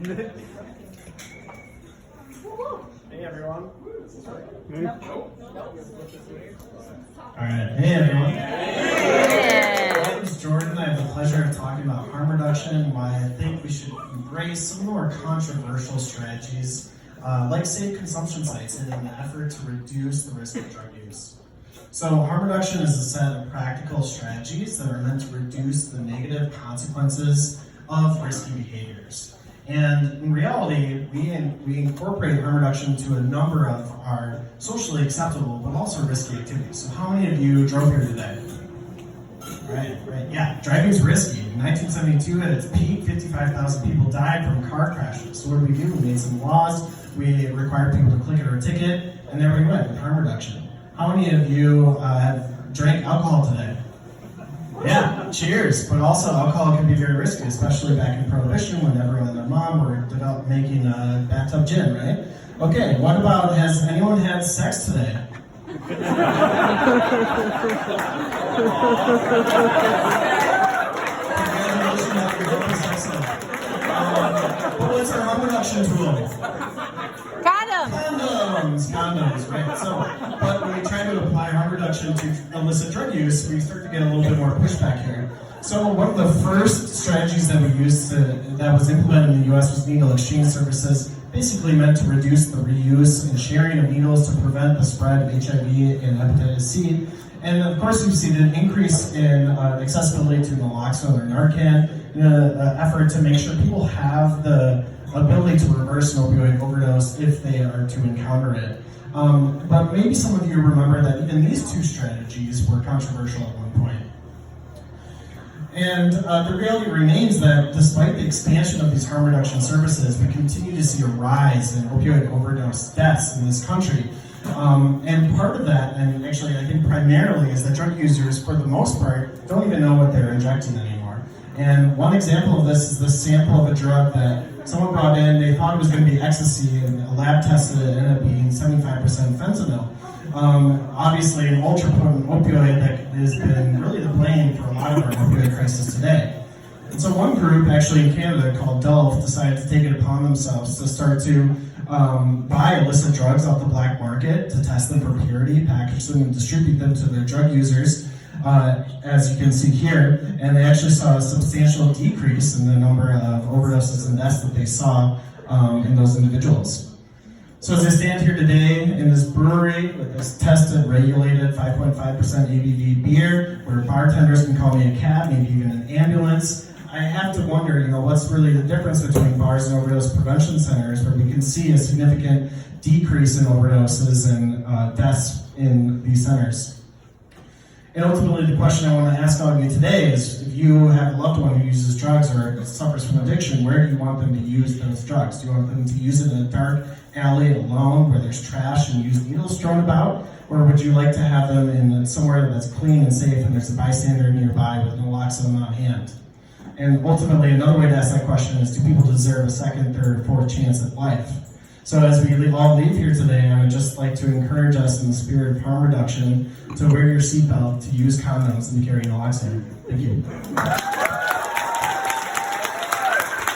Hey everyone. Alright, hey everyone. My name is Jordan. I have the pleasure of talking about harm reduction and why I think we should embrace some of the more controversial strategies, like safe consumption sites, in an effort to reduce the risk of drug use. So harm reduction is a set of practical strategies that are meant to reduce the negative consequences of risky behaviors. And in reality, we incorporate harm reduction into a number of our socially acceptable but also risky activities. So how many of you drove here today? Right. Yeah, driving is risky. In 1972, at its peak, 55,000 people died from car crashes. So what did we do? We made some laws. We required people to click it or a ticket, and there we went with harm reduction. How many of you have drank alcohol today? Yeah, cheers. But also, alcohol can be very risky, especially back in Prohibition when everyone and their mom were making bathtub gin, right? Okay, what about, has anyone had sex today? Congratulations on your open sex life. But what's our harm reduction tool? Condoms, right? So, but when we try to apply harm reduction to illicit drug use, we start to get a little bit more pushback here. So one of the first strategies that we used that was implemented in the US was needle exchange services, basically meant to reduce the reuse and sharing of needles to prevent the spread of HIV and hepatitis C. And of course, we've seen an increase in accessibility to naloxone or Narcan in an effort to make sure people have the ability to reverse an opioid overdose if they are to encounter it. But maybe some of you remember that even these two strategies were controversial at one point. And the reality remains that despite the expansion of these harm reduction services, we continue to see a rise in opioid overdose deaths in this country. And part of that, and actually I think primarily, is that drug users, for the most part, don't even know what they're injecting anymore. And one example of this is the sample of a drug that someone brought in. They thought it was going to be ecstasy, and a lab tested it, ended up being 75% fentanyl. Obviously, an ultra-potent opioid that has been really the blame for a lot of our opioid crisis today. And so one group, actually in Canada, called Delft, decided to take it upon themselves to start to buy illicit drugs off the black market, to test them for purity, package them, and distribute them to their drug users, as you can see here. And they actually saw a substantial decrease in the number of overdoses and deaths that they saw in those individuals. So as I stand here today in this brewery with this tested, regulated 5.5% ABV beer, where bartenders can call me a cab, maybe even an ambulance, I have to wonder, what's really the difference between bars and overdose prevention centers, where we can see a significant decrease in overdoses and deaths in these centers. And ultimately, the question I want to ask all of you today is, if you have a loved one who uses drugs or suffers from addiction, where do you want them to use those drugs? Do you want them to use it in a dark alley alone where there's trash and used needles thrown about? Or would you like to have them in somewhere that's clean and safe and there's a bystander nearby with naloxone on hand? And ultimately, another way to ask that question is, do people deserve a second, third, fourth chance at life? So as we all leave here today, I would just like to encourage us in the spirit of harm reduction to wear your seatbelt, to use condoms, and to carry naloxone. Thank you.